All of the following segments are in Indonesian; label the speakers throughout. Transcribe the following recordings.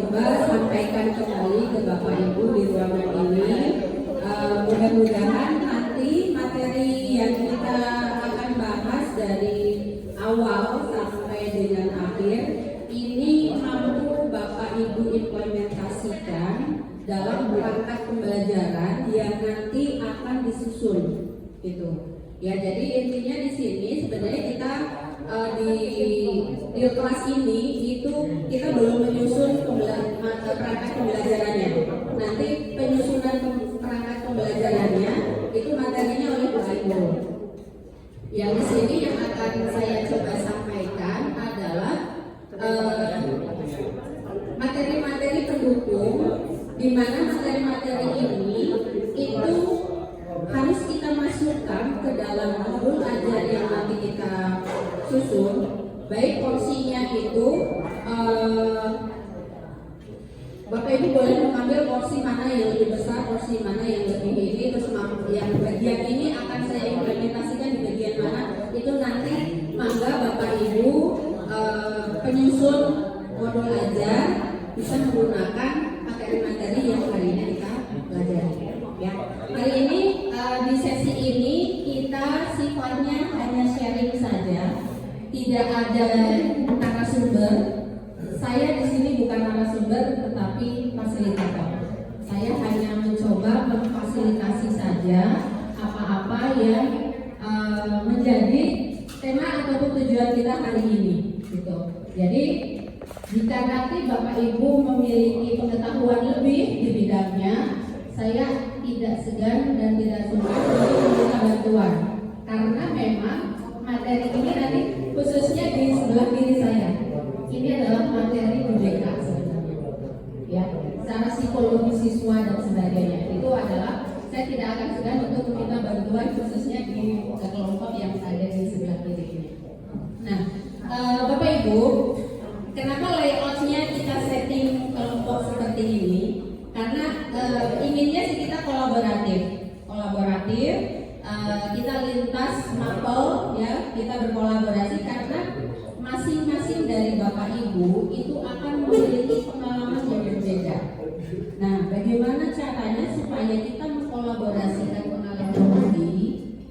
Speaker 1: coba sampaikan kembali ke Bapak Ibu di ruangan ini. Mudah-mudahan nanti materi yang kita akan bahas dari awal sampai dengan akhir ini mampu Bapak Ibu implementasikan dalam perangkat pembelajaran yang nanti akan disusun, gitu. Ya, jadi intinya di sini sebenarnya kita di kelas ini itu kita belum menyusun perangkat pembelajarannya. Nanti penyusunan perangkat pembelajarannya itu materinya oleh Pak Ibu. Yang di sini yang akan saya coba sampaikan adalah materi-materi pendukung, di mana materi-materi ini itu harus kita masukkan ke dalam modul ajar yang nanti kita susun. Baik porsinya itu Bapak Ibu boleh mengambil porsi mana yang lebih besar, porsi mana yang lebih ini, terus yang bagian ini akan saya implementasikan di bagian mana, itu nanti mangga Bapak Ibu penyusun modul ajar bisa menggunakan materi-materi yang hari ini kita pelajari. Ya, hari ini di sesi ini kita sifatnya hanya sharing saja, tidak ada narasumber. Saya di sini bukan narasumber tetapi fasilitator. Saya hanya mencoba memfasilitasi saja apa-apa yang menjadi tema ataupun tujuan kita hari ini, gitu. Jadi jika nanti Bapak Ibu memiliki pengetahuan lebih di bidangnya, saya tidak segan dan tidak sungkan untuk meminta bantuan, karena memang materi ini nanti khususnya di sebelah kiri saya ini adalah materi UJK sebenarnya, ya, secara psikologi siswa dan sebagainya. Itu adalah saya tidak akan segan untuk meminta bantuan khususnya di kelompok yang ada di sebelah kiri ini. Nah, Bapak Ibu, kenapa layoutnya kita setting kelompok seperti ini? Karena inginnya sih kita kolaboratif, kita lintas mapel, ya, kita berkolaborasi karena masing-masing dari Bapak Ibu itu akan memiliki pengalaman yang berbeda. Nah, bagaimana caranya supaya kita mengkolaborasikan pengalaman tadi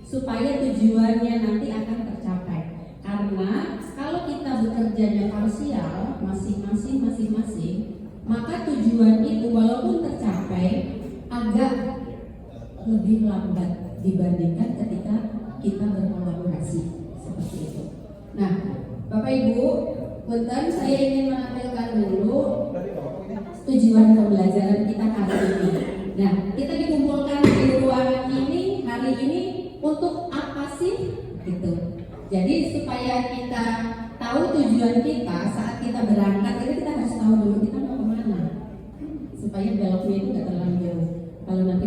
Speaker 1: supaya tujuannya nanti akan tercapai? Karena kalau kita bekerjanya parsial, masing-masing, maka tujuan itu walaupun tercapai agak lebih lambat dibandingkan ketika kita berkolaborasi seperti itu. Nah, Bapak Ibu, punten saya ingin menampilkan dulu tujuan pembelajaran kita kali ini. Nah, kita dikumpulkan di ruangan ini hari ini untuk apa sih? Gitu. Jadi supaya kita tahu tujuan kita saat kita berangkat, kita harus tahu dulu kita mau kemana, supaya beloknya itu nggak terlalu jauh. Kalau nanti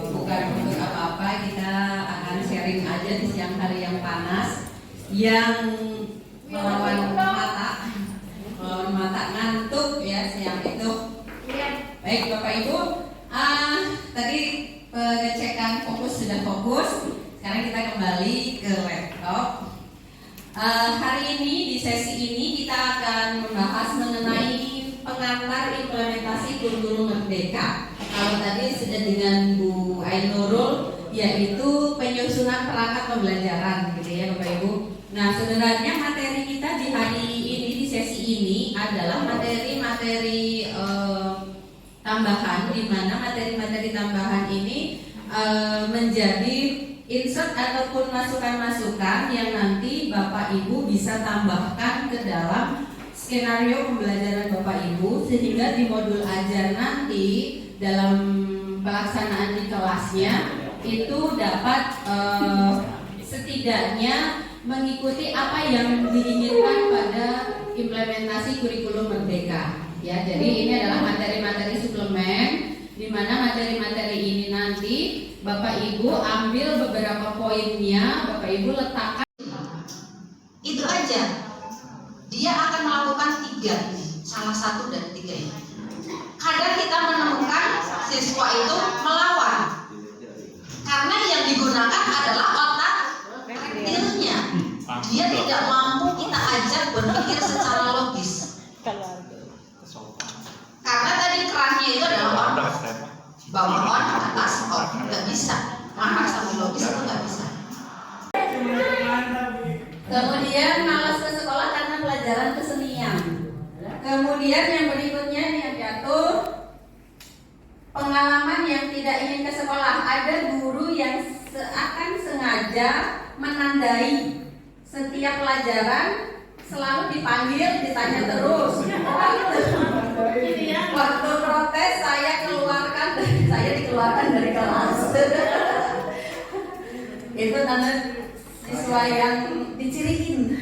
Speaker 2: bukan untuk apa-apa, kita akan sharing aja di siang hari yang panas, yang melawan mata ngantuk ya siang itu. Baik Bapak Ibu, tadi pengecekan fokus sudah fokus. Sekarang kita kembali ke laptop. Hari ini di sesi ini kita akan membahas mengenai pengantar implementasi kurikulum merdeka. Kalau tadi sudah dengan Bu Ainurul, yaitu penyusunan perangkat pembelajaran, gitu ya Bapak Ibu. Nah, sebenarnya materi kita di hari ini, di sesi ini adalah materi-materi tambahan, di mana materi-materi tambahan ini menjadi insert ataupun masukan-masukan yang nanti Bapak Ibu bisa tambahkan ke dalam skenario pembelajaran Bapak Ibu, sehingga di modul ajar nanti dalam pelaksanaan di kelasnya itu dapat setidaknya mengikuti apa yang diinginkan pada implementasi kurikulum merdeka. Ya, jadi ini adalah materi-materi suplemen, di mana materi-materi ini nanti Bapak Ibu ambil beberapa poinnya, Bapak Ibu letakkan.
Speaker 3: Itu aja. Dia akan melakukan 3, salah satu dari 3 ini. Kadang kita menemukan siswa itu melawan, karena yang digunakan adalah otak reptilnya. Dia tidak mampu kita ajak berpikir secara logis.
Speaker 2: Kemudian malas ke sekolah karena pelajaran kesenian. Kemudian yang berikutnya nih yang jatuh, pengalaman yang tidak ingin ke sekolah. Ada guru yang akan sengaja menandai setiap pelajaran, selalu dipanggil, ditanya terus. Waktu protes saya dikeluarkan dari kelas. Itu karena siswa yang diciriin.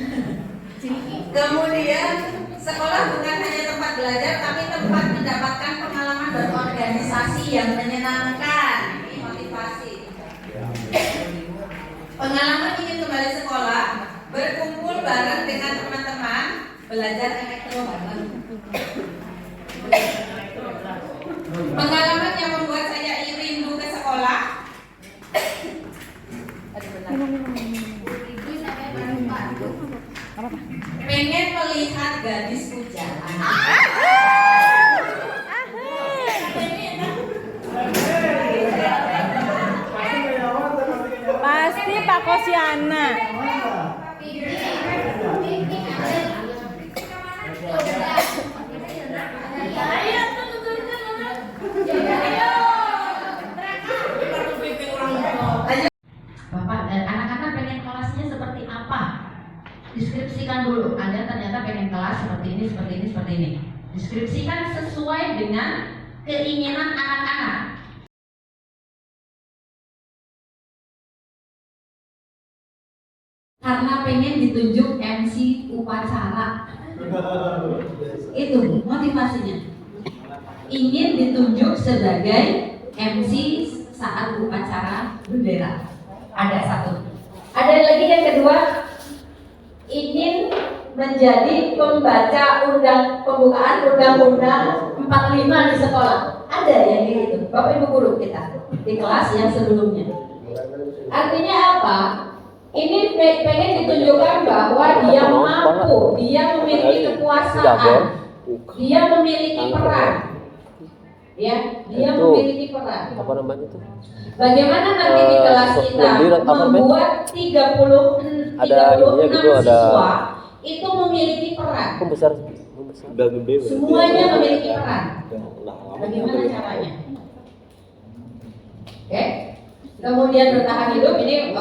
Speaker 2: Kemudian sekolah bukan hanya tempat belajar, tapi tempat mendapatkan pengalaman berorganisasi yang menyenangkan. Ini motivasi. Pengalaman ingin kembali sekolah, berkumpul bareng dengan teman-teman, belajar elektro bareng. Pengalaman yang membuat saya rindu ke sekolah. Pengen melihat gadis pujaan.
Speaker 4: Pasti Pak Kosiana.
Speaker 3: Bapak dan anak-anak pengen kelasnya seperti apa? Deskripsikan dulu. Anda ternyata pengen kelas seperti ini, seperti ini, seperti ini. Deskripsikan sesuai dengan keinginan anak-anak. Karena pengen ditunjuk MC upacara. Itu motivasinya. Ingin ditunjuk sebagai MC saat upacara bendera. Ada satu. Ada lagi yang kedua, ingin menjadi pembaca pembukaan undang-undang 45 di sekolah. Ada yang gitu. Bapak Ibu guru kita di kelas yang sebelumnya. Artinya apa? Ini pengen ditunjukkan bahwa dia mampu, dia memiliki kekuasaan, dia memiliki peran, ya, dia memiliki peran.
Speaker 5: Apa namanya itu?
Speaker 3: Bagaimana nanti di kelas kita membuat 36 siswa itu memiliki peran?
Speaker 5: Besar.
Speaker 3: Semuanya memiliki peran. Bagaimana caranya? Oke. Kemudian bertahan hidup ini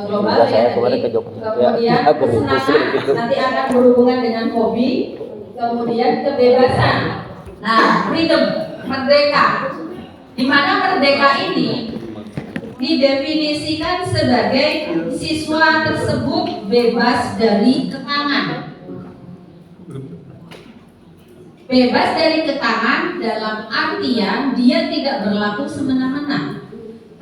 Speaker 3: global ya nanti. Kemudian kesenangan nanti akan berhubungan dengan hobi. Kemudian kebebasan. Nah, freedom, merdeka. Di mana merdeka ini didefinisikan sebagai siswa tersebut bebas dari kekangan. Bebas dari kekangan dalam artian dia tidak berlaku semena-mena.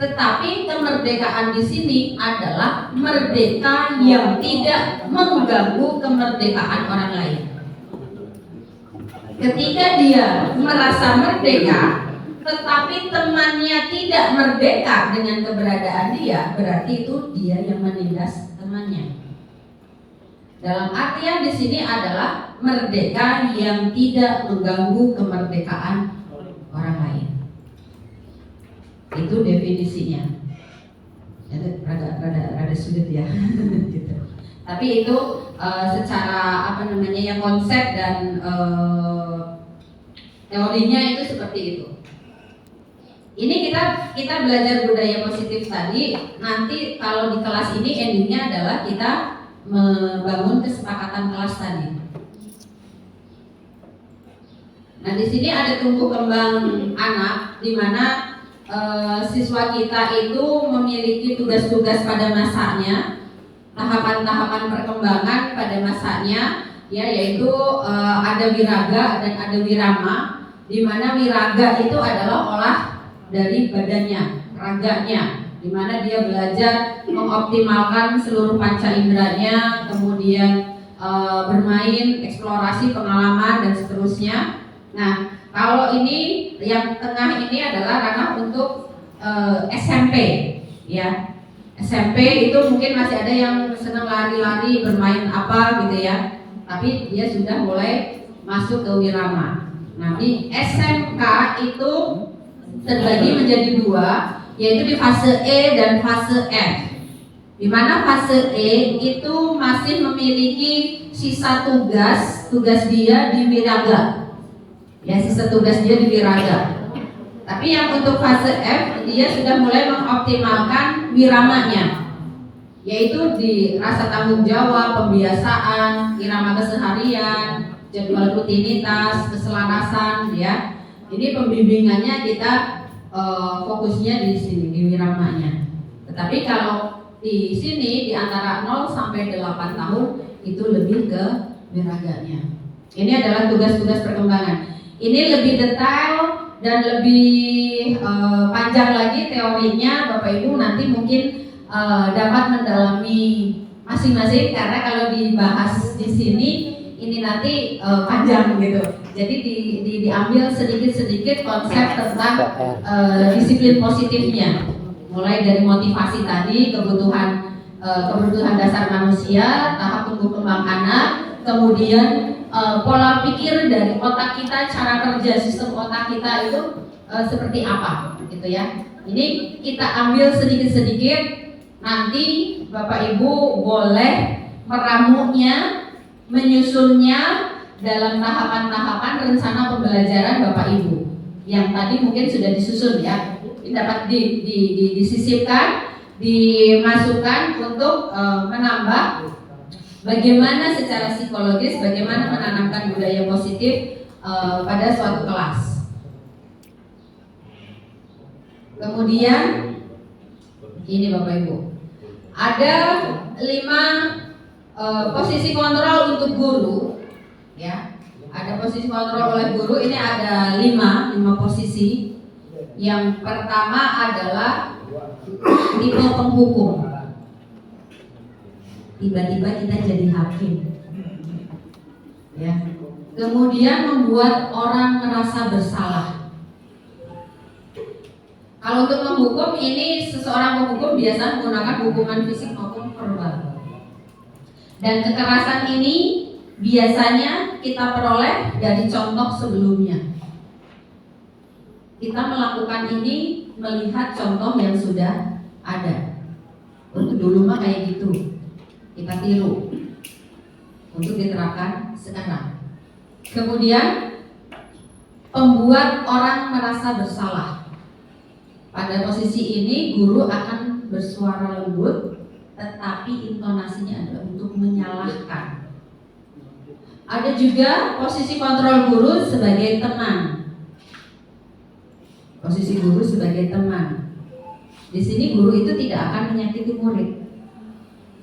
Speaker 3: Tetapi kemerdekaan di sini adalah merdeka yang tidak mengganggu kemerdekaan orang lain. Ketika dia merasa merdeka, tetapi temannya tidak merdeka dengan keberadaan dia, berarti itu dia yang menindas temannya. Dalam artian di sini adalah merdeka yang tidak mengganggu kemerdekaan orang lain. Itu definisinya. Rada sulit ya. Gitu. Tapi itu secara yang konsep dan teorinya itu seperti itu. Ini kita belajar budaya positif tadi. Nanti kalau di kelas ini endingnya adalah kita membangun kesepakatan kelas tadi. Nah di sini ada tumbuh kembang anak, di mana siswa kita itu memiliki tugas-tugas pada masanya, tahapan-tahapan perkembangan pada masanya, ya, yaitu ada wiraga dan ada wirama, di mana wiraga itu adalah olah dari badannya, raganya, di mana dia belajar mengoptimalkan seluruh panca inderanya, kemudian bermain, eksplorasi, pengalaman dan seterusnya. Nah, kalau ini yang tengah ini adalah ranah untuk SMP, ya. SMP itu mungkin masih ada yang senang lari-lari, bermain apa gitu ya. Tapi dia sudah mulai masuk ke wirama. Nah, di SMK itu terbagi menjadi dua, yaitu di fase E dan fase F.
Speaker 1: Di mana fase E itu masih memiliki sisa tugas dia di wiraga. Ya, sisa tugas dia di wiraga. Tapi yang untuk fase F, dia sudah mulai mengoptimalkan wiramanya, yaitu di rasa tanggung jawab, pembiasaan, irama keseharian, jadwal rutinitas, keselarasan, ya. Ini pembimbingannya kita fokusnya di sini, di wiramanya. Tetapi kalau di sini di antara 0 sampai 8 tahun itu lebih ke wiraganya. Ini adalah tugas-tugas perkembangan. Ini lebih detail dan lebih panjang lagi teorinya. Bapak Ibu nanti mungkin dapat mendalami masing-masing, karena kalau dibahas di sini ini nanti panjang gitu. Jadi diambil sedikit-sedikit konsep tentang disiplin positifnya. Mulai dari motivasi tadi, kebutuhan dasar manusia, tahap tumbuh kembang anak, kemudian pola pikir dari otak kita, cara kerja sistem otak kita itu seperti apa, gitu ya. Ini kita ambil sedikit-sedikit, nanti Bapak Ibu boleh meramunya, menyusunnya dalam tahapan-tahapan rencana pembelajaran Bapak Ibu. Yang tadi mungkin sudah disusun ya. Dapat disisipkan, dimasukkan untuk menambah bagaimana secara psikologis, bagaimana menanamkan budaya positif pada suatu kelas. Kemudian ini Bapak Ibu, ada 5 posisi kontrol untuk guru, ya. Ada posisi kontrol oleh guru. Ini ada 5 posisi. Yang pertama adalah tipe penghukum. Tiba-tiba kita jadi hakim, ya. Kemudian membuat orang merasa bersalah. Kalau untuk menghukum ini, seseorang penghukum biasa menggunakan hukuman fisik maupun verbal. Dan kekerasan ini biasanya kita peroleh dari contoh sebelumnya. Kita melakukan ini melihat contoh yang sudah ada. Untuk dulu mah kayak gitu, kita tiru untuk diterapkan sekarang. Kemudian membuat orang merasa bersalah. Pada posisi ini guru akan bersuara lembut, tetapi intonasinya adalah untuk menyalahkan. Ada juga posisi kontrol guru sebagai teman. Posisi guru sebagai teman. Di sini guru itu tidak akan menyakiti murid,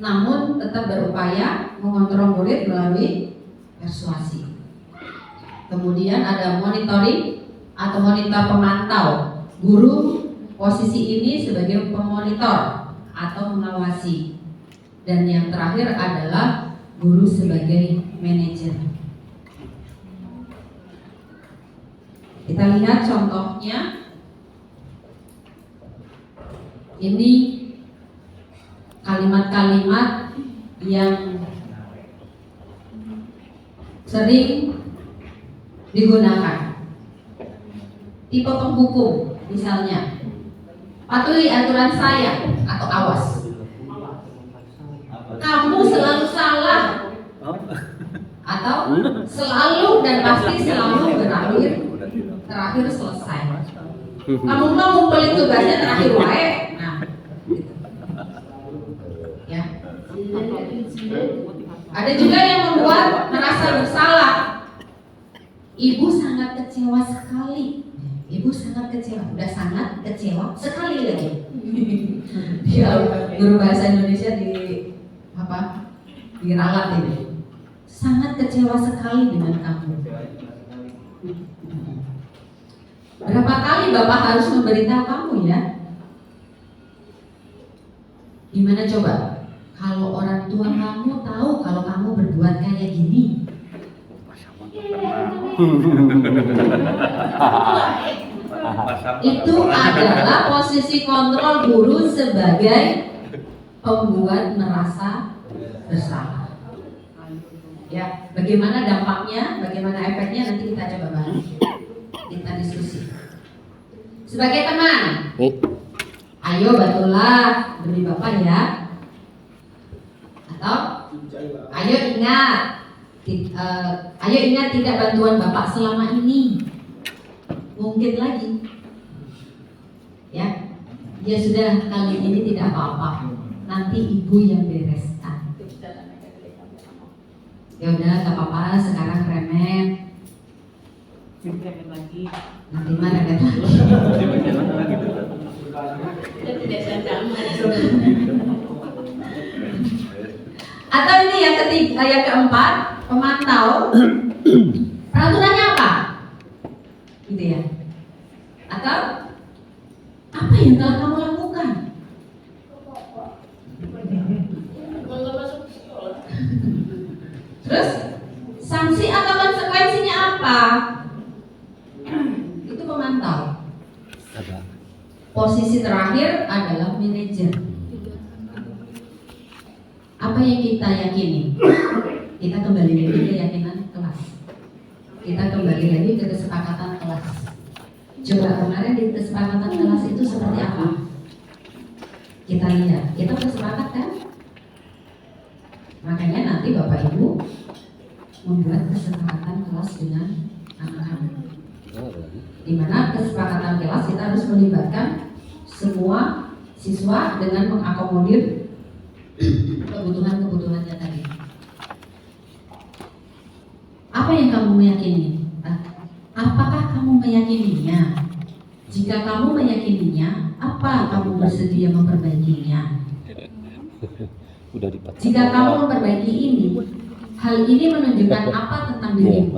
Speaker 1: namun tetap berupaya mengontrol murid melalui persuasi. Kemudian ada monitoring atau monitor pemantau. Guru posisi ini sebagai pemonitor atau mengawasi. Dan yang terakhir adalah guru sebagai manajer. Kita lihat contohnya. Ini kalimat-kalimat yang sering digunakan. Tipe penghukum misalnya, patuhi aturan saya atau awas. Kamu selalu salah, atau selalu dan pasti selalu terakhir selesai. Kamu mau ngumpulin tugasnya terakhir wae. Nah, ya. Ada juga yang membuat merasa bersalah. Ibu sangat kecewa sekali. Ibu sangat kecewa. Udah sangat kecewa sekali lagi. Ya, guru bahasa Indonesia diralat ini. Sangat kecewa sekali dengan kamu. Berapa kali Bapak harus memberitahu kamu ya? Gimana coba? Kalau orang tua kamu tahu kalau kamu berbuat kayak gini. Itu adalah posisi kontrol guru sebagai pembuat merasa bersalah. Ya, bagaimana dampaknya, bagaimana efeknya nanti kita coba bahas. Kita diskusi. Sebagai teman, ayo bantulah demi Bapak ya.
Speaker 3: Atau ayo ingat tidak bantuan Bapak selama ini. Mungkin lagi. Ya. Ya sudah, kali ini tidak apa-apa. Nanti Ibu yang bereskan. Ya udah, gak apa-apa. Sekarang remet. Nanti mah remet lagi. Atau ini yang ketiga, yang keempat, pemantau. Peraturannya apa? Gitu ya. Atau apa yang telah kamu lakukan? Terus sanksi atau konsekuensinya apa? Itu pemantau. Posisi terakhir adalah manajer. Apa yang kita yakini? Kita kembali lagi ke keyakinan kelas. Kita kembali lagi ke kesepakatan kelas. Coba kemarin di kesepakatan kelas itu seperti apa? Kita lihat, kita bersepakat kan? Makanya nanti Bapak Ibu membuat kesepakatan kelas dengan anak-anak. Di mana kesepakatan kelas kita harus melibatkan semua siswa dengan mengakomodir kebutuhan-kebutuhannya tadi. Apa yang kamu meyakini? Apakah kamu meyakininya? Jika kamu meyakininya, apa kamu bersedia memperbaikinya? Jika kamu memperbaiki ini, hal ini menunjukkan apa tentang dirimu?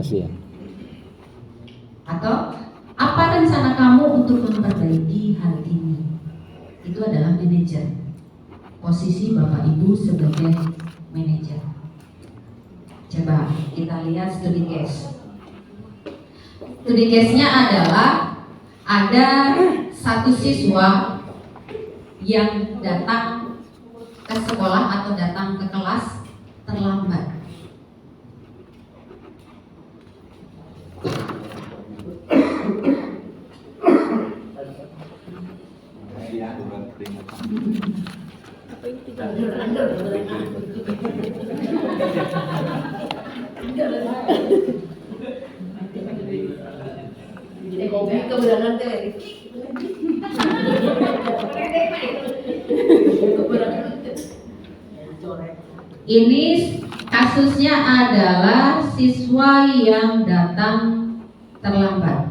Speaker 3: Atau apa rencana kamu untuk memperbaiki hal ini? Itu adalah manajer. Posisi Bapak Ibu sebagai manajer. Coba kita lihat studi case. Studi case-nya adalah ada satu siswa yang datang ke sekolah atau datang ke kelas terlambat. Ini kasusnya adalah siswa yang datang terlambat.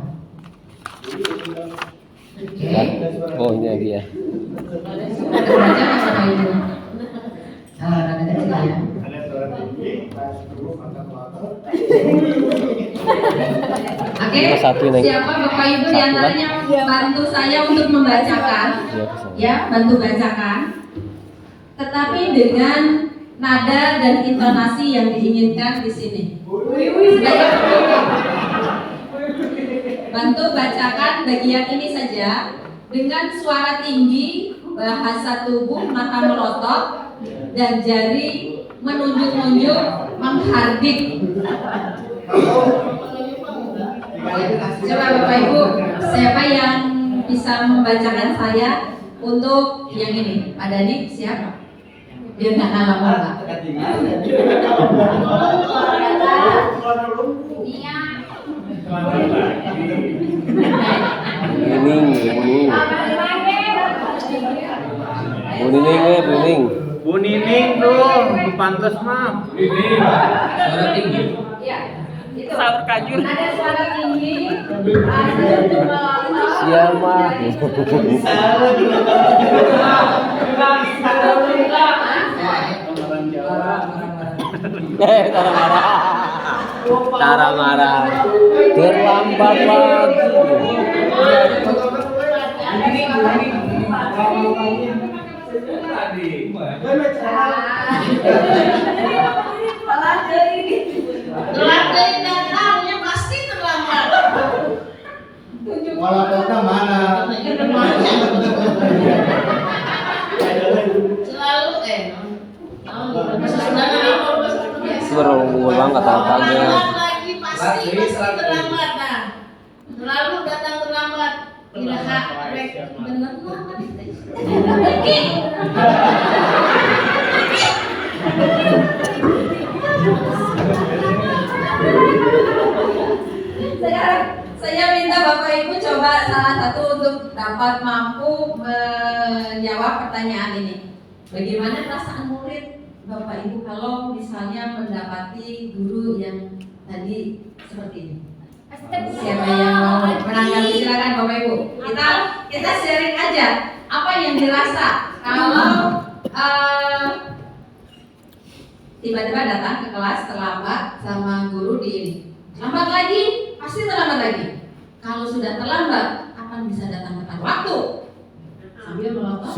Speaker 3: Oke.
Speaker 5: Oh, ini lagi ya.
Speaker 3: Baca apa itu? Rada kecil ya. Oke. Siapa Bapak Ibu di antaranya bantu saya untuk membacakan? Ya, bantu bacakan. Tetapi dengan nada dan intonasi yang diinginkan di sini. Bantu bacakan bagian ini saja dengan suara tinggi, bahasa tubuh, mata melotot, dan jari menunjuk-nunjuk, menghardik. Coba Bapak Ibu, siapa yang bisa membacakan saya untuk yang ini? Pak Dani, siap? Biar nggak ngalah Pak.
Speaker 5: Bu Nining tuh, Bu Pantes mah.
Speaker 6: Suara tinggi.
Speaker 3: Ya, itu.
Speaker 4: Saur kajur.
Speaker 3: Ada suara tinggi, ada melotot.
Speaker 5: Siapa? Cara marah. Terlambat lagi.
Speaker 3: Telat dari datangnya pasti terlambat.
Speaker 7: Molototnya mana?
Speaker 3: Selalu
Speaker 5: Berunggul banget katanya.
Speaker 3: lagi pasti terlambat. Nah, selalu datang terlambat. Tidak hak benar terlambat.
Speaker 2: Sekarang saya minta Bapak Ibu coba salah satu untuk dapat mampu menjawab pertanyaan ini. Bagaimana perasaan murid Bapak Ibu kalau misalnya mendapati guru yang tadi seperti ini? Siapa yang mau menanggapi? Silakan Bapak Ibu. Kita sharing aja apa yang dirasa kalau tiba-tiba datang ke kelas terlambat sama guru di ini. Lambat lagi, pasti terlambat lagi. Kalau sudah terlambat, kapan bisa datang tepat waktu? Sambil melotot.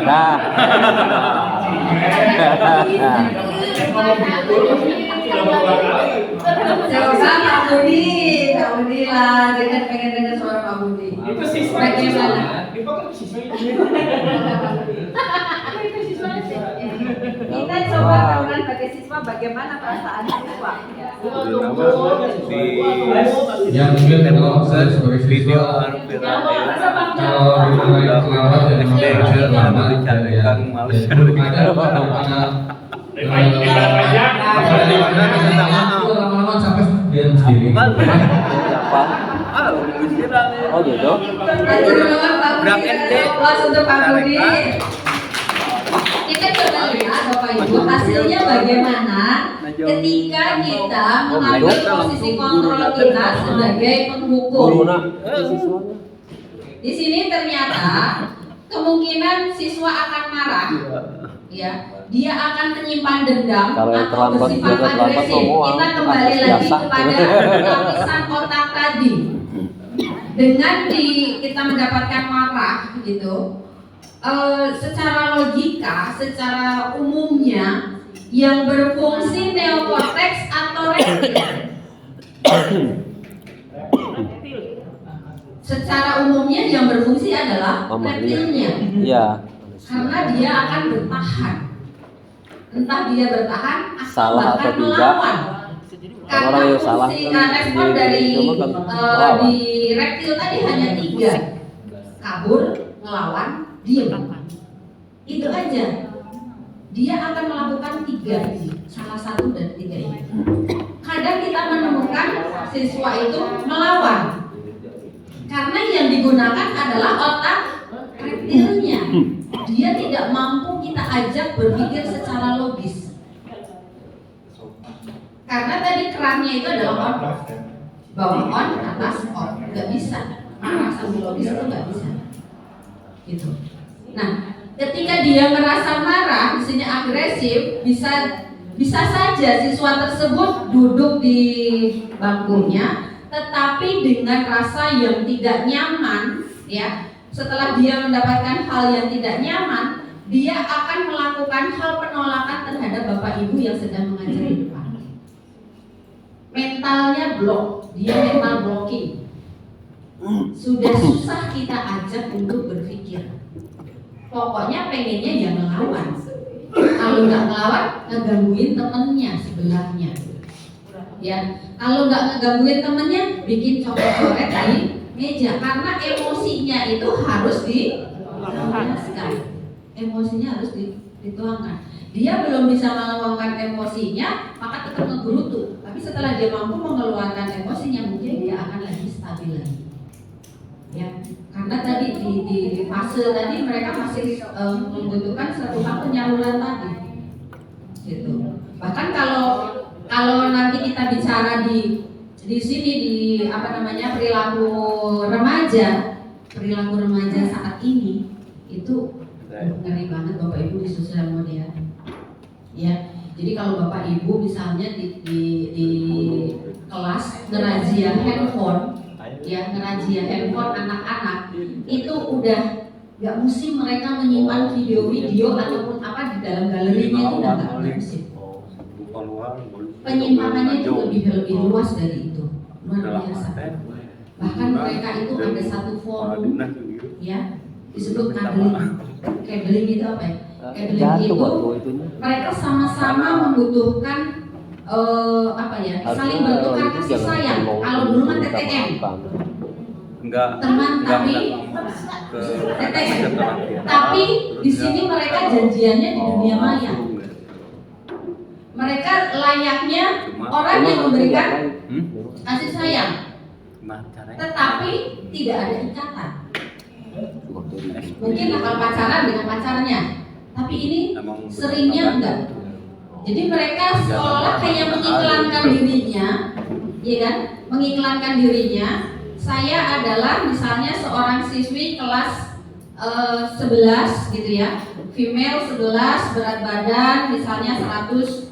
Speaker 5: Nah.
Speaker 2: Coba Pak Budi lah, pengen dengar suara Pak Budi.
Speaker 6: Itu siswa.
Speaker 2: Bagaimana?
Speaker 6: Itu kan siswa.
Speaker 4: Kita coba tahunan bagi siswa bagaimana perasaan siswa.
Speaker 7: Ya mungkin kalau saya sebagai siswa kalau dimulai terlambat dan belajar lambat ya lama-lama sampai dia sendiri.
Speaker 5: Siapa? Oh gitu.
Speaker 2: Nanti dulu Pak Budi, kelas untuk Pak Budi. Kita coba lihat Bapak Ibu hasilnya bagaimana ketika kita mengambil posisi kontrol kita sebagai penghukum. Di sini ternyata kemungkinan siswa akan marah, ya, dia akan menyimpan dendam
Speaker 5: Kalau yang
Speaker 2: atau
Speaker 5: terlambat,
Speaker 2: bersifat
Speaker 5: biasa terlambat
Speaker 2: agresif.
Speaker 5: semua,
Speaker 2: Kita kembali
Speaker 5: artis
Speaker 2: lagi
Speaker 5: biasa.
Speaker 2: kepada lapisan otak tadi. Dengan kita mendapatkan marah, gitu. Secara logika, secara umumnya yang berfungsi neokorteks atau reptil. Secara umumnya yang berfungsi adalah reptilnya.
Speaker 5: Iya.
Speaker 2: Karena dia akan bertahan. Entah dia bertahan atau
Speaker 5: Salah
Speaker 2: bahkan
Speaker 5: atau tidak.
Speaker 2: melawan. Karena
Speaker 5: Orang yang salah
Speaker 2: fungsi
Speaker 5: kan
Speaker 2: respon
Speaker 5: di-
Speaker 2: dari
Speaker 5: kan
Speaker 2: di reptil tadi hanya 3. Kabur, ngelawan, diem. Itu aja. Dia akan melakukan 3 ini, salah satu dari 3 ini. Kadang kita menemukan siswa itu melawan, karena yang digunakan adalah otak reptilnya. Dia tidak mampu kita ajak berpikir secara logis. Karena tadi kerannya itu adalah on, bawah on, atas off, nggak bisa. Marah sambil logis itu nggak bisa. Gitu. Nah, ketika dia merasa marah, misalnya agresif, bisa saja siswa tersebut duduk di bangkunya, tetapi dengan rasa yang tidak nyaman, ya. Setelah dia mendapatkan hal yang tidak nyaman, dia akan melakukan hal penolakan terhadap Bapak Ibu yang sedang mengajar di depan. Mentalnya blok, dia mental blocking. Sudah susah kita ajak untuk berpikir. Pokoknya pengennya ya ngelawan. Kalau nggak ngelawan, ngegangguin temennya sebelahnya. Ya, kalau nggak ngegangguin temennya, bikin coret-coret di meja. Karena emosinya itu harus dilampiaskan. Emosinya harus dituangkan. Dia belum bisa meluangkan emosinya, maka tetap ngegerutu. Tapi setelah dia mampu mengeluarkan emosinya, mungkin dia akan lebih stabil lagi. Ya, karena tadi di fase tadi mereka masih membutuhkan satu hal penyaluran tadi, gitu. Bahkan kalau nanti kita bicara di sini di perilaku remaja saat ini itu ngeri banget Bapak Ibu di sosial media. Ya, jadi kalau Bapak Ibu misalnya di kelas ngerazia handphone. Ya, ngerazia handphone anak-anak itu udah nggak musim mereka menyimpan video-video ataupun apa di dalam galerinya itu udah nggak musim. Penyimpanannya itu lebih luas dari itu, luar biasa. Bahkan mereka itu ada satu forum, ya, disebut cabling itu apa ya? Cabling itu mereka sama-sama membutuhkan saling bertukar kasih sayang. Kalau dulu kan TTM,
Speaker 1: teman tapi tapi di sini mereka janjiannya di dunia maya. Mereka layaknya orang yang memberikan kasih sayang, tetapi tidak ada ikatan. Mungkin bakal pacaran dengan pacarnya, tapi ini seringnya enggak. Jadi mereka seolah kayak mengiklankan dirinya, ya kan? Mengiklankan dirinya. Saya adalah misalnya seorang siswi kelas 11 gitu ya, female 11, berat badan misalnya 100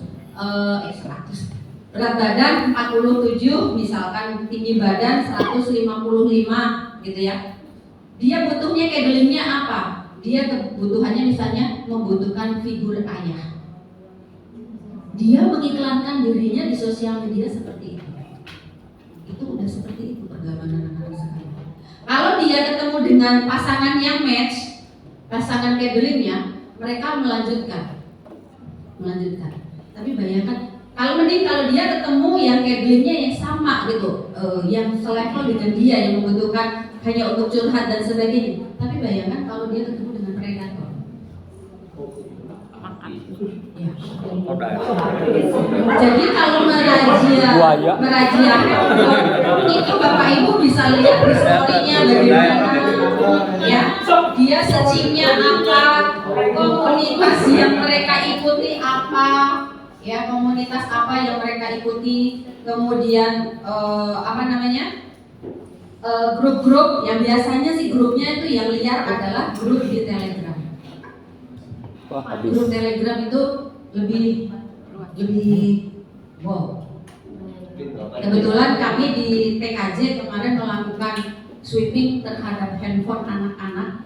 Speaker 1: berat badan 47, misalkan tinggi badan 155 gitu ya. Dia butuhnya cadelingnya apa? Dia kebutuhannya misalnya membutuhkan figur ayah. Dia mengiklankan dirinya di sosial media seperti itu. Itu udah seperti itu pergaulan anak-anak sekarang. Kalau dia ketemu dengan pasangan yang match, pasangan cadelingnya, mereka melanjutkan. Tapi bayangkan kalau dia ketemu yang cadelingnya yang sama gitu, yang selevel dengan dia, yang membutuhkan hanya untuk curhat dan sebagainya. Tapi bayangkan kalau dia ketemu dengan predator. Ya. Jadi kalau merajia itu Bapak Ibu bisa lihat historinya bagaimana, ya, dia secimnya apa, komunitas yang mereka ikuti apa, ya, komunitas apa yang mereka ikuti, kemudian grup-grup yang biasanya sih grupnya itu yang liar adalah grup di Telegram. Grup Telegram itu lebih wow. Kebetulan kami di TKJ kemarin melakukan sweeping terhadap handphone anak-anak.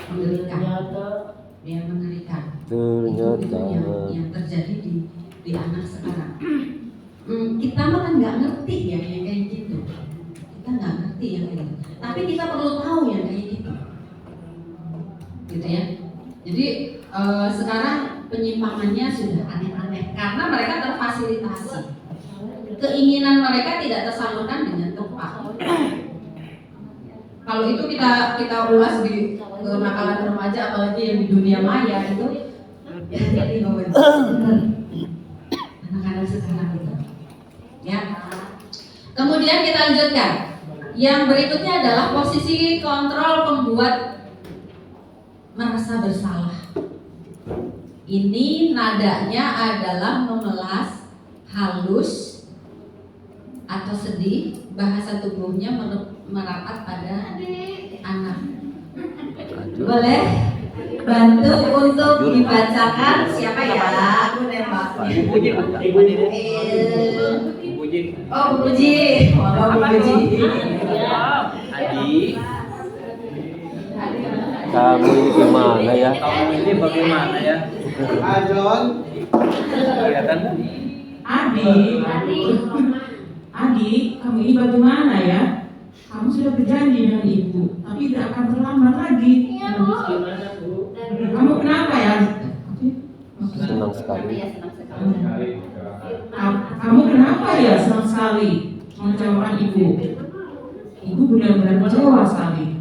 Speaker 1: Mengerikan. Itu yang terjadi di anak sekarang. Kita mah kan nggak ngerti ya yang kayak gitu. Kita nggak ngerti yang kayak gitu. Tapi kita perlu tahu yang kayak gitu. Gitu ya. Jadi sekarang penyimpangannya sudah aneh-aneh karena mereka terfasilitasi. Keinginan mereka tidak tersalurkan dengan tepat. Kalau itu kita ulas di kenakalan remaja, apalagi yang di dunia maya itu, ya jadi anak-anak sekarang itu. Ya. Kemudian kita lanjutkan. Yang berikutnya adalah posisi kontrol pembuat merasa bersalah. Ini nadanya adalah memelas, halus, atau sedih. Bahasa tubuhnya merapat pada anak. Boleh bantu untuk dibacakan siapa ya? Aku nembak.
Speaker 5: Ibu Ji.
Speaker 1: Oh, Bu Puji. Bu Puji.
Speaker 5: Adi. Kamu ini gimana ya? Kamu ini bagaimana ya?
Speaker 8: Ajon.
Speaker 5: Kelihatan?
Speaker 8: Adi, kamu ini bagaimana ya? Kamu sudah berjanji dengan ibu, tapi tidak akan terlambat lagi. Kamu kenapa ya?
Speaker 5: Senang sekali.
Speaker 8: Kamu kenapa ya senang sekali mengecewakan ibu? Ibu benar-benar kecewa sekali.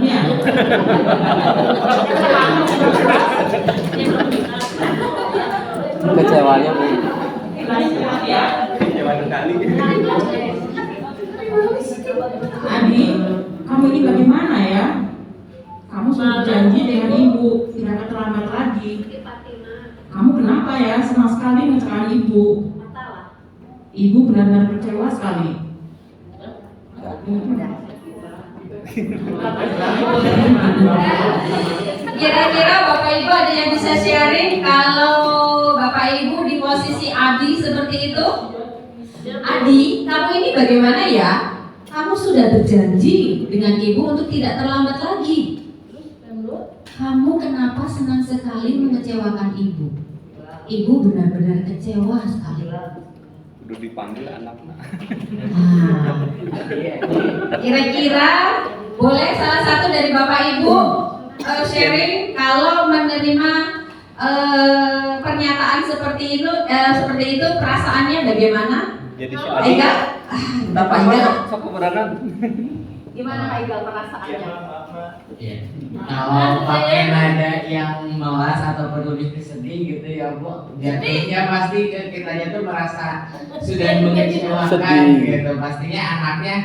Speaker 8: Ya?
Speaker 5: Kecewanya Bu.
Speaker 8: Adi, kamu ini bagaimana ya? Kamu sudah berjanji dengan ibu, tidak akan terlambat lagi. Kamu kenapa ya senang sekali mengecewakan ibu? Ibu benar-benar kecewa sekali.
Speaker 1: Kira-kira Bapak Ibu ada yang bisa sharing kalau Bapak Ibu di posisi Adi seperti itu? Adi, kamu ini bagaimana ya? Kamu sudah berjanji dengan ibu untuk tidak terlambat lagi. Kamu kenapa senang sekali mengecewakan ibu? Ibu benar-benar kecewa sekali.
Speaker 5: Udah dipanggil anaknya.
Speaker 1: Kira-kira boleh salah satu dari Bapak Ibu sharing kalau menerima pernyataan seperti itu perasaannya bagaimana?
Speaker 5: Jadi si
Speaker 2: Pak
Speaker 5: Adi.
Speaker 2: Igal, Bapak Igal,
Speaker 5: Sok keberangan.
Speaker 4: Gimana Pak Igal perasaannya?
Speaker 9: Iya. Kalau pakai nada yang melas ataupun lebih sedih gitu ya Bu, jatuhnya pasti ke kitanya tuh merasa sudah mengecewakan
Speaker 5: Sedih.
Speaker 9: gitu. Pastinya anaknya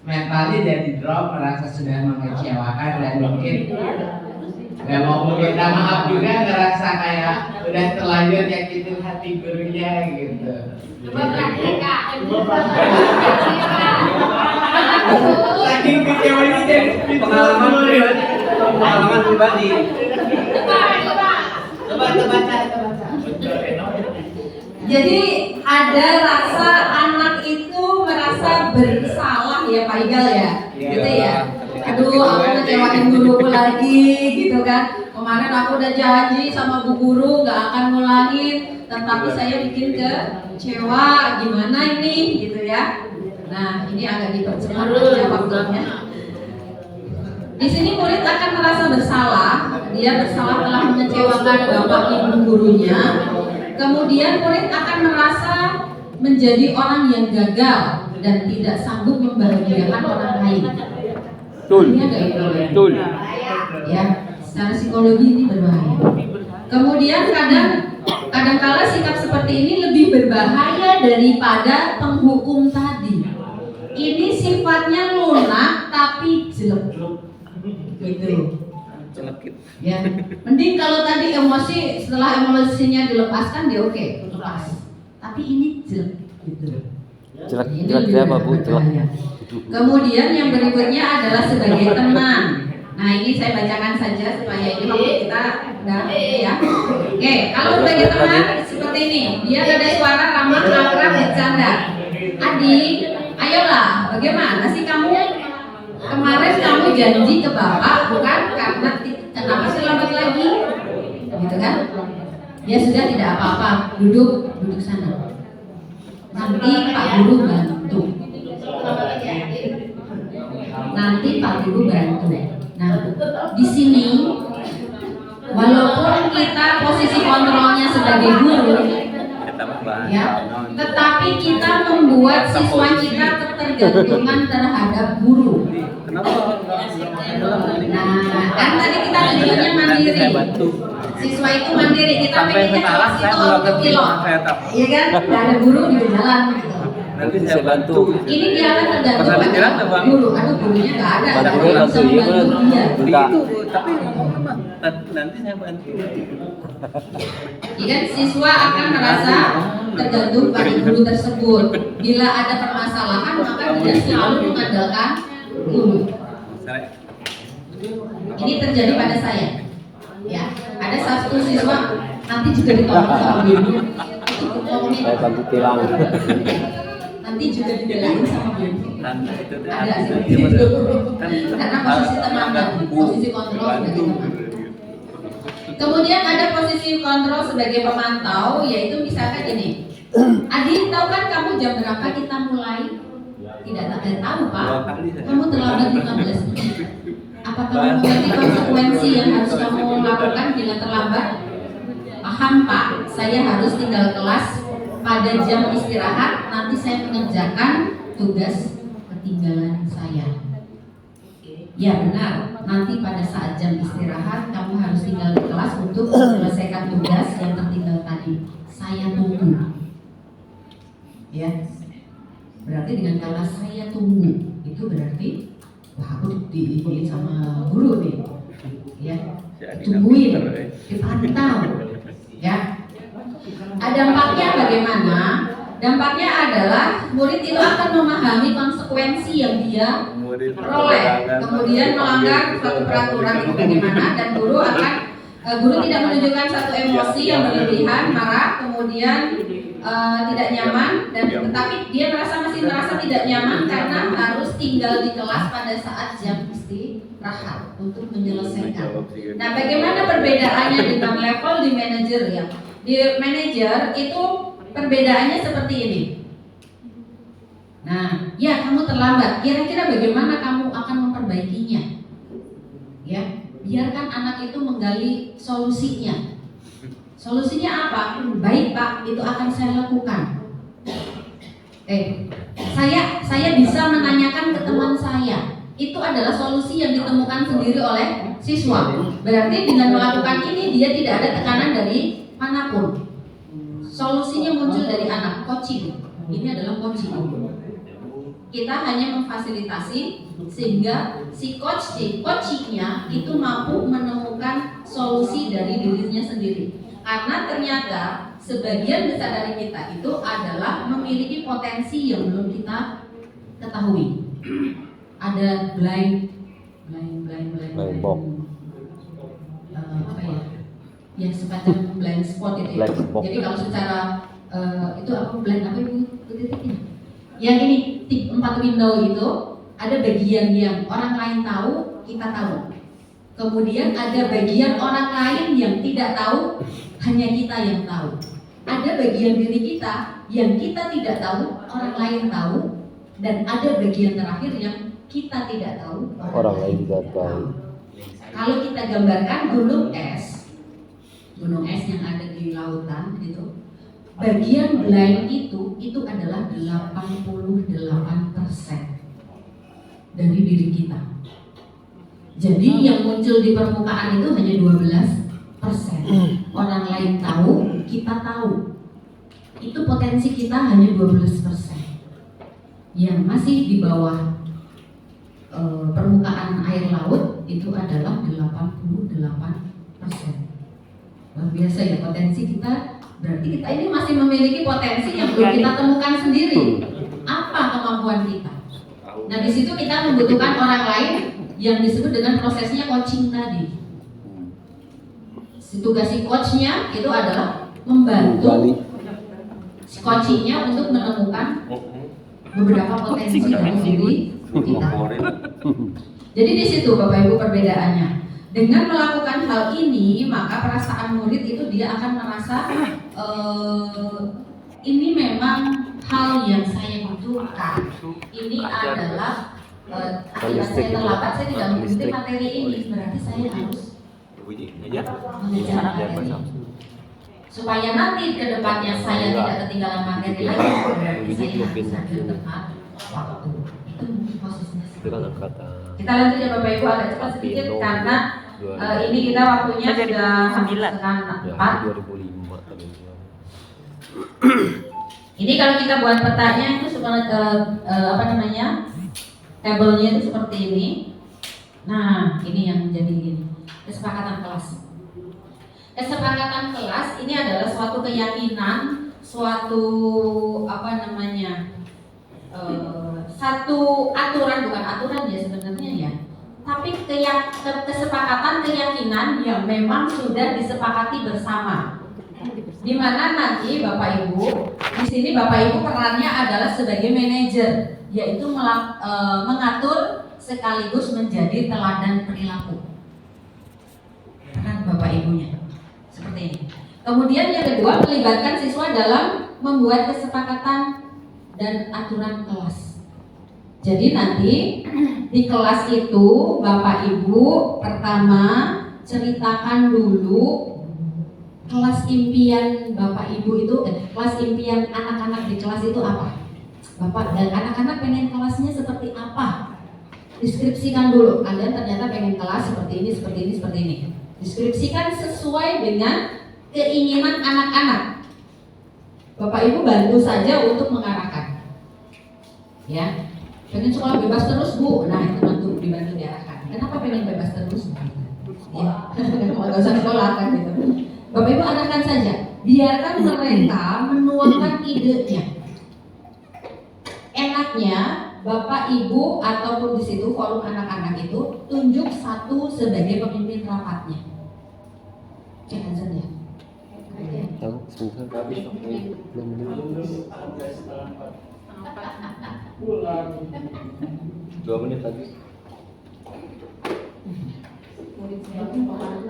Speaker 9: mentalnya jadi drop, merasa sudah mengecewakan dan mungkin nggak mau meminta maaf juga, ngerasa kayak udah terlanjur nyakitin hati gurunya gitu. Saking kecewanya jadi
Speaker 5: Pengalaman pribadi. Pengalaman pribadi.
Speaker 9: Coba baca.
Speaker 2: Jadi ada rasa anak itu merasa bersalah ya Pak Igal ya, gitu ya. Aduh, aku ngecewain guruku lagi gitu kan. Kemarin aku udah janji sama bu guru nggak akan ngulangin, tetapi saya bikin kecewa. Gimana ini, gitu ya. Nah, ini agak dipercepat aja waktunya. Di sini murid akan merasa bersalah. Dia bersalah telah mengecewakan bapak ibu gurunya. Kemudian murid akan merasa menjadi orang yang gagal dan tidak sanggup membahagiakan orang lain.
Speaker 5: Betul.
Speaker 2: Ini agak berbahaya.
Speaker 5: Betul.
Speaker 2: Ya, secara psikologi ini berbahaya. Kemudian kadang-kala sikap seperti ini lebih berbahaya daripada penghukum tadi. Ini sifatnya lunak tapi jelek. Gitu.
Speaker 5: Celekit.
Speaker 2: Ya, mending kalau tadi emosi, setelah emosinya dilepaskan dia oke, lepas. Tapi ini jelek gitu.
Speaker 5: Jelek
Speaker 2: Ini
Speaker 5: jelek
Speaker 2: lebih
Speaker 5: siapa Bu?
Speaker 2: berbahaya. Kemudian yang berikutnya adalah sebagai teman. Nah, ini saya bacakan saja supaya ini waktu kita udah ya. Oke, kalau sebagai teman seperti ini, dia ada suara ramah, akrab, bercanda. Adik, ayolah, bagaimana sih kamu? Kemarin kamu janji ke bapak bukan karena kenapa sih lambat lagi? Gitu kan? Ya sudah, tidak apa-apa, duduk sana. Nanti Pak Guru bantu. Nah, di sini walaupun kita posisi kontrolnya sebagai guru, ya, tetapi kita membuat siswa kita ketergantungan terhadap guru.
Speaker 5: Kenapa?
Speaker 2: Nah, kan tadi kita tujuannya mandiri. Siswa itu mandiri, kita
Speaker 5: Sampai
Speaker 2: pengennya
Speaker 5: sekarang
Speaker 2: kelas
Speaker 5: saya
Speaker 2: itu
Speaker 5: belum
Speaker 2: untuk
Speaker 5: ngerti,
Speaker 2: pilot.
Speaker 5: saya tahu.
Speaker 2: Iya kan? Gak ada guru di jalan gitu.
Speaker 5: Nanti saya bantu.
Speaker 2: Ini dia akan tergantung
Speaker 5: Pas ada jalan,
Speaker 2: pada
Speaker 5: Bang.
Speaker 2: guru. Aduh, gurunya gak ada.
Speaker 5: Pada
Speaker 2: Gak
Speaker 5: guru
Speaker 2: ada yang bisa
Speaker 5: langsung, iya,
Speaker 2: membantu
Speaker 5: bener.
Speaker 2: dia.
Speaker 5: Enggak. Tapi ngomong mah nanti saya bantu.
Speaker 2: Ya kan, siswa akan merasa tergantung pada guru tersebut. Bila ada permasalahan, maka dia selalu mengandalkan guru. Ini terjadi pada saya. Ya, ada satu siswa nanti juga ditolong sama guru.
Speaker 5: Saya bantu tilang.
Speaker 2: Nanti juga dibelain sama guru.
Speaker 5: Nanti itu
Speaker 2: Ada sih.
Speaker 5: kan
Speaker 2: Karena posisi teman dan posisi kontrol sebagai teman. Kemudian ada posisi kontrol sebagai pemantau, yaitu misalkan ini. Adi, tahu kan kamu jam berapa kita mulai? Tidak tahu Pak. Kamu terlambat 15 menit. Apa kamu mengerti konsekuensi yang harus kamu lakukan bila terlambat? Paham Pak, saya harus tinggal kelas pada jam istirahat. Nanti saya mengerjakan tugas ketinggalan saya. Ya benar, nanti pada saat jam istirahat kamu harus tinggal di kelas untuk menyelesaikan tugas yang tertinggal tadi. Saya tunggu. Ya, berarti dengan kata saya tunggu itu berarti wah aku diikutin sama guru nih. Ya, tungguin, dipantau. Ya, dampaknya bagaimana? Dampaknya adalah murid itu akan memahami konsekuensi yang dia peroleh, kemudian melanggar suatu peraturan itu bagaimana, dan guru tidak menunjukkan satu emosi yang berlebihan, marah, kemudian tidak nyaman, dan tetapi dia masih merasa tidak nyaman karena harus tinggal di kelas pada saat jam istirahat untuk menyelesaikan. Nah, bagaimana perbedaannya dengan level di manajer ya? Di manajer itu perbedaannya seperti ini. Nah, ya kamu terlambat. Kira-kira bagaimana kamu akan memperbaikinya? Ya, biarkan anak itu menggali solusinya. Solusinya apa? Baik Pak, itu akan saya lakukan.
Speaker 1: Saya bisa menanyakan ke teman saya. Itu adalah solusi yang ditemukan sendiri oleh siswa. Berarti dengan melakukan ini dia tidak ada tekanan dari manapun. Solusinya muncul dari anak, coaching. Ini adalah coaching. Kita hanya memfasilitasi sehingga si coachingnya itu mampu menemukan solusi dari dirinya sendiri. Karena ternyata sebagian besar dari kita itu adalah memiliki potensi yang belum kita ketahui. Ada blind
Speaker 5: box.
Speaker 1: Apa ya? Ya semacam blind spot itu ya. Jadi kalau secara itu apa blind apa itu titiknya? Yang ini 4 window itu ada bagian yang orang lain tahu, kita tahu. Kemudian ada bagian orang lain yang tidak tahu, hanya kita yang tahu. Ada bagian diri kita yang kita tidak tahu, orang lain tahu, dan ada bagian terakhir yang kita tidak tahu,
Speaker 5: Orang lain tidak tahu.
Speaker 1: Kalau kita gambarkan gunung es yang ada di lautan gitu, bagian blind itu adalah 88% dari diri kita. Jadi yang muncul di permukaan itu hanya 12%. Orang lain tahu, kita tahu. Itu potensi kita hanya 12%. Yang masih di bawah permukaan air laut itu adalah 88%. Luar biasa ya potensi kita. Berarti kita ini masih memiliki potensi yang belum kita temukan sendiri. Apa kemampuan kita? Nah di situ kita membutuhkan orang lain yang disebut dengan prosesnya coaching tadi. Tugas si coachnya itu adalah membantu si coachingnya untuk menemukan beberapa potensi dalam diri kita. Jadi di situ Bapak Ibu perbedaannya. Dengan melakukan hal ini maka perasaan murid itu dia akan merasa ini memang hal yang saya butuhkan. Ini adalah akibat saya terlambat, saya tidak mengikuti materi ini. Berarti saya harus mengejar materi supaya nanti ke depannya saya tidak ketinggalan materi lagi. Berarti saya harus hadir tepat waktu. Itu prosesnya. Kita lanjut ya Bapak Ibu agak cepat sedikit karena ini kita waktunya sudah setengah 4. Ini kalau kita buat petanya itu seperti tabelnya itu seperti ini. Nah, ini yang menjadi ini kesepakatan kelas. Kesepakatan kelas ini adalah suatu keyakinan, suatu satu aturan, bukan aturan ya sebenarnya ya, tapi kesepakatan keyakinan yang memang sudah disepakati bersama. Di mana nanti Bapak Ibu, di sini Bapak Ibu perannya adalah sebagai manajer, yaitu mengatur sekaligus menjadi teladan perilaku. Peran Bapak Ibunya seperti ini. Kemudian yang kedua melibatkan siswa dalam membuat kesepakatan dan aturan kelas. Jadi nanti di kelas itu Bapak Ibu pertama ceritakan dulu kelas impian Bapak Ibu itu, kelas impian anak-anak di kelas itu apa? Bapak dan anak-anak pengen kelasnya seperti apa? Deskripsikan dulu. Kalian ternyata pengen kelas seperti ini, seperti ini, seperti ini. Deskripsikan sesuai dengan keinginan anak-anak. Bapak Ibu bantu saja untuk mengarahkan. Ya. Pengen sekolah bebas terus Bu, nah itu dibantu diarahkan. Kenapa pengen bebas terus? Ya, kalau nggak usah sekolah kan gitu. Bapak Ibu arahkan saja, biarkan mereka menuangkan idenya. Enaknya Bapak Ibu ataupun di situ forum anak-anak itu tunjuk satu sebagai pemimpin rapatnya. Jangan saja.
Speaker 5: Dua menit lagi.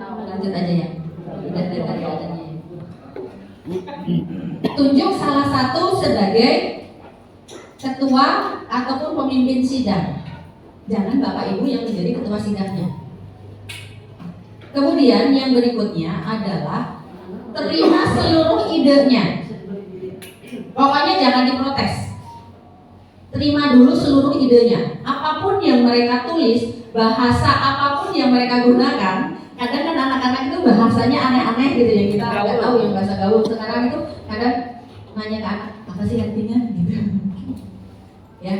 Speaker 1: Lanjut aja ya. Tunjuk salah satu sebagai ketua ataupun pemimpin sidang. Jangan Bapak Ibu yang menjadi ketua sidangnya. Kemudian yang berikutnya adalah terima seluruh idenya. Pokoknya jangan diprotes. terima dulu seluruh idenya. Apapun yang mereka tulis, bahasa apapun yang mereka gunakan, kadang kan anak-anak itu bahasanya aneh-aneh gitu ya, kita nggak tahu yang bahasa gaul sekarang itu kadang nanya ke anak, apa sih artinya gitu. Ya,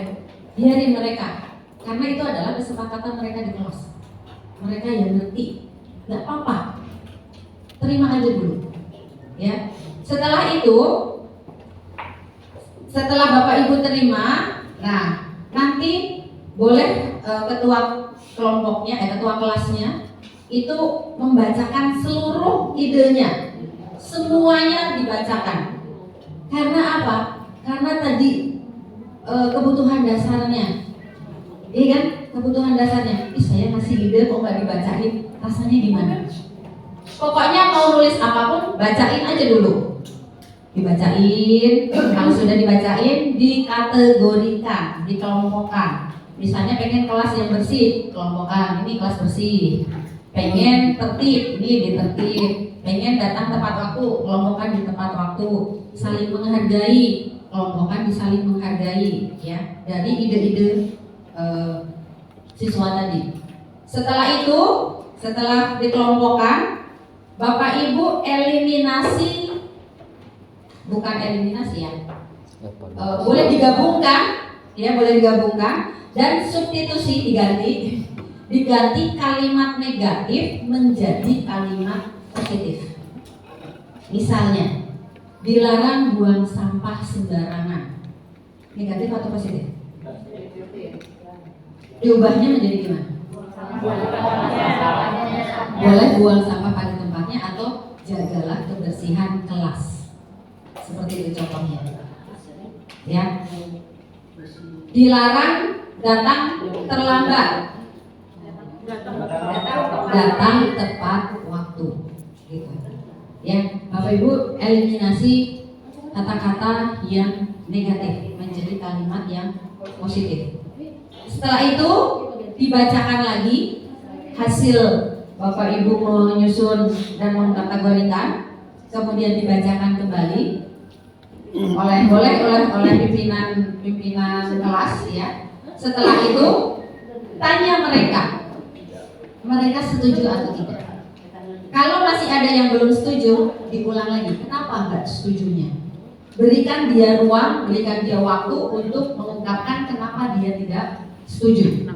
Speaker 1: biarin mereka, karena itu adalah kesepakatan mereka di kelas. Mereka yang ngerti, nggak apa-apa, terima aja dulu. Ya, setelah itu, setelah Bapak Ibu terima, nah nanti boleh ketua kelompoknya, ketua kelasnya itu membacakan seluruh idenya, semuanya dibacakan. Karena apa? Karena tadi kebutuhan dasarnya, iya kan? Kebutuhan dasarnya. Saya ngasih ide kok nggak dibacain, rasanya gimana? Pokoknya mau nulis apapun, bacain aja dulu. Dibacain, kalau sudah dibacain, dikategorikan, dikelompokkan. Misalnya pengen kelas yang bersih, kelompokkan, ini kelas bersih. Pengen tertib, ini ditertib. Pengen datang tepat waktu, kelompokkan di tepat waktu. Saling menghargai, kelompokkan di saling menghargai, ya, dari ide-ide siswa tadi. Setelah itu, setelah dikelompokkan, Bapak Ibu eliminasi, bukan eliminasi ya, boleh digabungkan, ya boleh digabungkan, dan substitusi diganti kalimat negatif menjadi kalimat positif. Misalnya, dilarang buang sampah sembarangan. Negatif atau positif? Diubahnya menjadi gimana? Boleh buang sampah pada tempatnya atau jagalah kebersihan kelas. Seperti itu contohnya. Ya. Dilarang datang terlambat. Datang tepat waktu. Gitu. Ya, Bapak Ibu eliminasi kata-kata yang negatif menjadi kalimat yang positif. Setelah itu dibacakan lagi hasil Bapak Ibu menyusun dan mengkategorikan, kemudian dibacakan kembali oleh pimpinan kelas ya. Setelah itu tanya mereka setuju atau tidak. Kalau masih ada yang belum setuju, diulang lagi. Kenapa enggak setujunya? Berikan dia ruang, berikan dia waktu untuk mengungkapkan kenapa dia tidak setuju.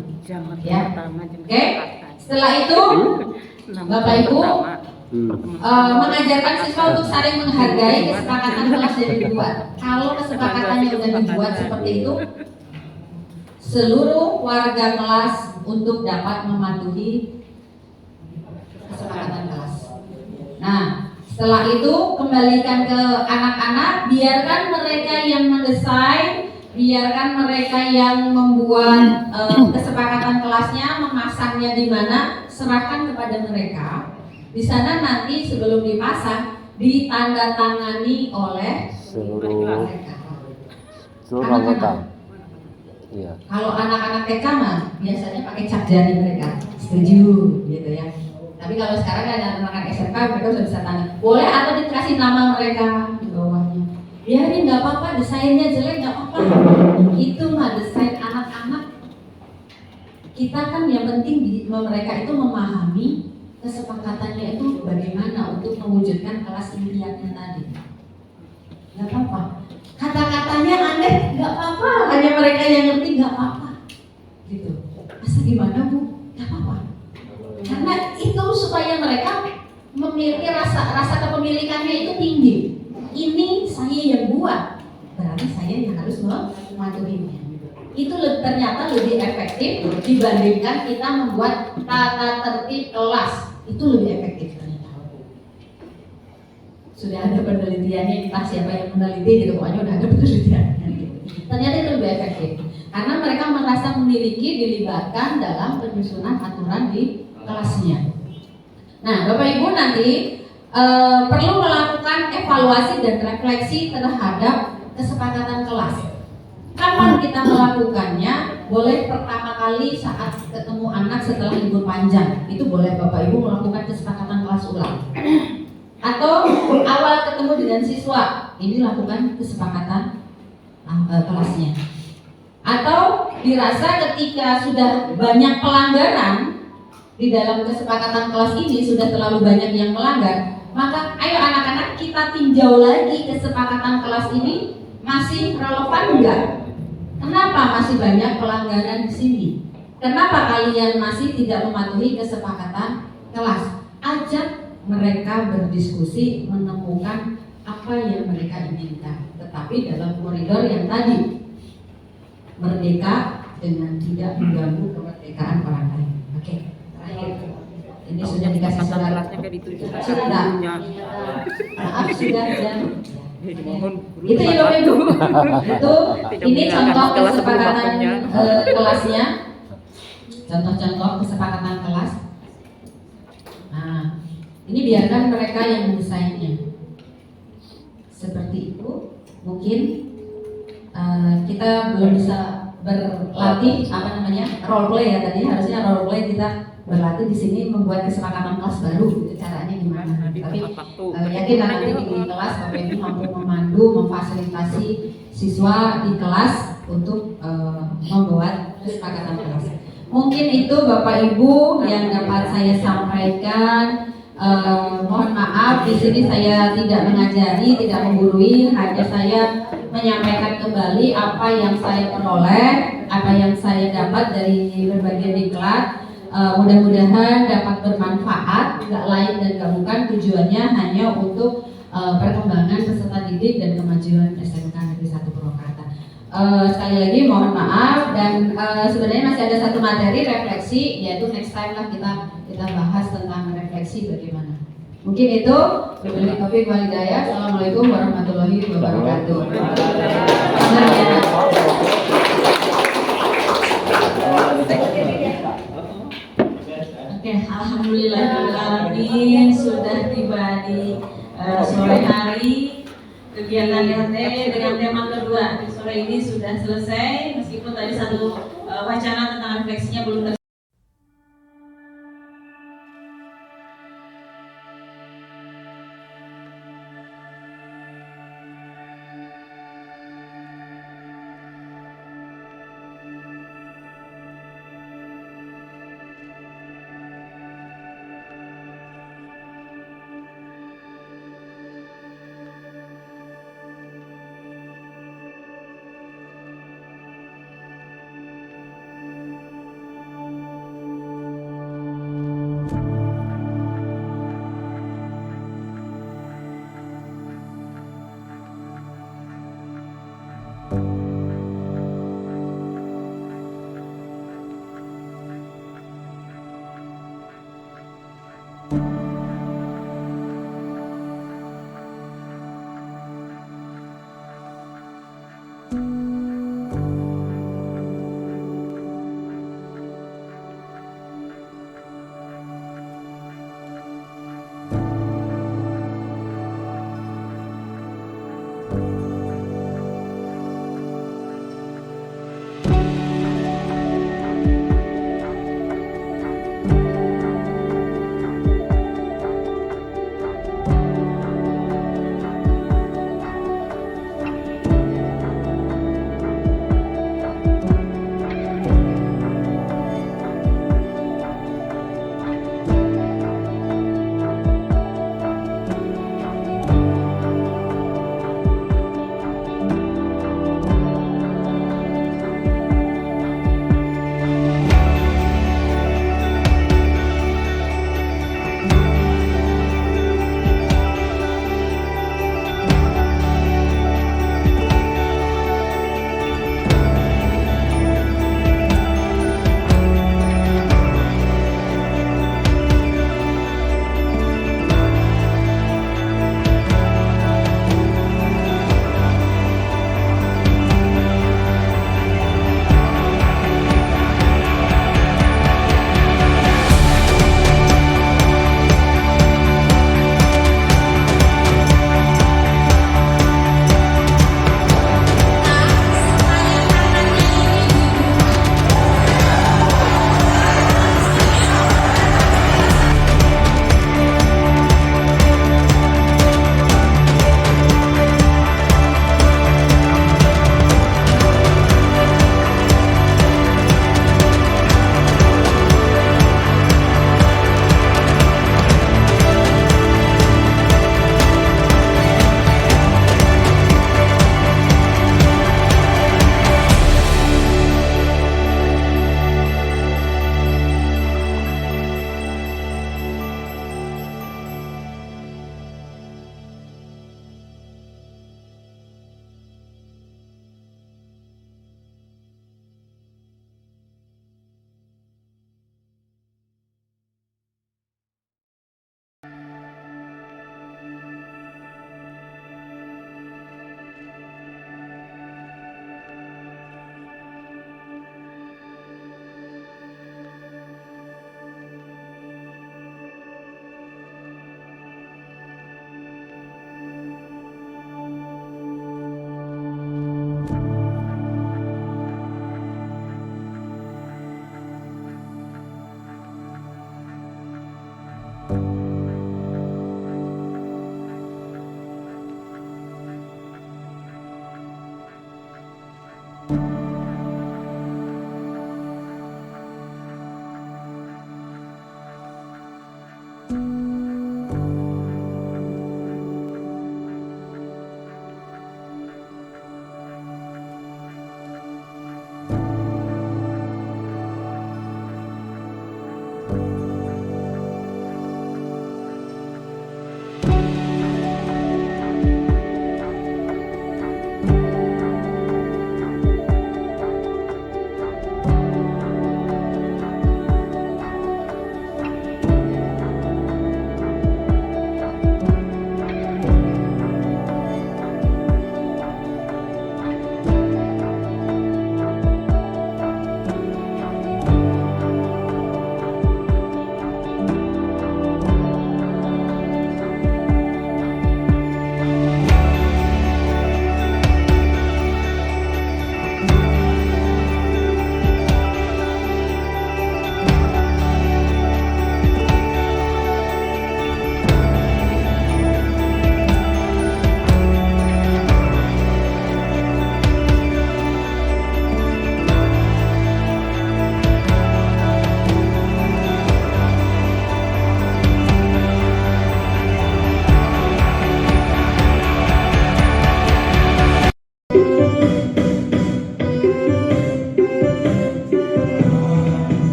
Speaker 1: Ya, oke. Setelah itu, Bapak Ibu mengajarkan siswa untuk saling menghargai kesepakatan kelas yang dibuat. Kalau kesepakatannya sudah dibuat seperti itu, seluruh warga kelas untuk dapat mematuhi kesepakatan kelas. Nah, setelah itu kembalikan ke anak-anak, biarkan mereka yang mendesain, biarkan mereka yang membuat kesepakatan kelasnya, memasangnya di mana, serahkan kepada mereka. Di sana nanti sebelum dipasang ditandatangani oleh
Speaker 5: seluruh
Speaker 1: mereka.
Speaker 5: anggota. Iya.
Speaker 1: Kalau anak-anak TK mah biasanya pakai cap jari mereka, setuju gitu ya. Tapi kalau sekarang ada anak-anak SMK, mereka sudah bisa tanda. Boleh atau dikasih nama mereka di bawahnya. Biarin, nggak apa-apa, desainnya jelek nggak apa-apa. Itu mah desain anak-anak. Kita kan yang penting mereka itu memahami kesepakatannya itu bagaimana untuk mewujudkan kelas impiannya tadi. Nggak apa-apa. Kata-katanya aneh, nggak apa-apa. Hanya mereka yang ngerti, nggak apa-apa. Gitu. Masa gimana Bu? Nggak apa-apa. Karena itu supaya mereka memiliki rasa kepemilikannya itu tinggi. Ini saya yang buat, berarti saya yang harus mematuhinya. Itu ternyata lebih efektif dibandingkan kita membuat tata tertib kelas. Itu lebih efektif ternyata. Sudah ada penelitiannya, entah siapa yang meneliti gitu, pokoknya udah ada penelitiannya gitu. Ternyata itu lebih efektif karena mereka merasa memiliki, dilibatkan dalam penyusunan aturan di kelasnya. Nah, Bapak Ibu nanti perlu melakukan evaluasi dan refleksi terhadap kesepakatan kelas. Kapan kita melakukannya? Boleh pertama kali saat ketemu anak setelah libur panjang. Itu boleh Bapak Ibu melakukan kesepakatan kelas ulang. Atau awal ketemu dengan siswa, ini lakukan kesepakatan kelasnya. Atau dirasa ketika sudah banyak pelanggaran di dalam kesepakatan kelas ini, sudah terlalu banyak yang melanggar, maka ayo anak-anak kita tinjau lagi kesepakatan kelas ini masih relevan enggak? Kenapa masih banyak pelanggaran di sini? Kenapa kalian masih tidak mematuhi kesepakatan kelas? Ajak mereka berdiskusi, menemukan apa yang mereka inginkan, tetapi dalam koridor yang tadi, merdeka dengan tidak mengganggu kemerdekaan orang lain. Oke, terakhir. Ini sudah dikasih surat. Sudah. Maaf sudah dan itu ya Bapak Ibu. Itu ini contoh kesepakatan kelasnya. Contoh-contoh kesepakatan kelas. Nah, ini biarkan mereka yang mendesainnya. Seperti itu. Mungkin kita belum bisa berlatih role play ya tadi, harusnya role play kita berlatih di sini membuat kesepakatan kelas baru, caranya gimana. Tapi yakin nanti di kelas Bapak Ibu mampu memandu, memfasilitasi siswa di kelas untuk membuat kesepakatan kelas. Mungkin itu Bapak Ibu yang dapat saya sampaikan. Mohon maaf di sini saya tidak mengajari, tidak menggurui, hanya saya menyampaikan kembali apa yang saya peroleh, apa yang saya dapat dari berbagai diklat. Mudah-mudahan dapat bermanfaat, nggak lain dan nggak bukan tujuannya hanya untuk perkembangan peserta didik dan kemajuan SMK Negeri 1 Purwakarta. Sekali lagi mohon maaf dan sebenarnya masih ada satu materi refleksi, yaitu next time lah kita bahas tentang refleksi bagaimana. Mungkin itu. Wabillahi taufiq wal hidayah. Assalamualaikum warahmatullahi wabarakatuh. Oke, alhamdulillahirobbilalamin, sudah tiba di sore hari. Kegiatan DHT dengan tema kedua di sore ini sudah selesai, meskipun tadi satu wacana tentang refleksinya belum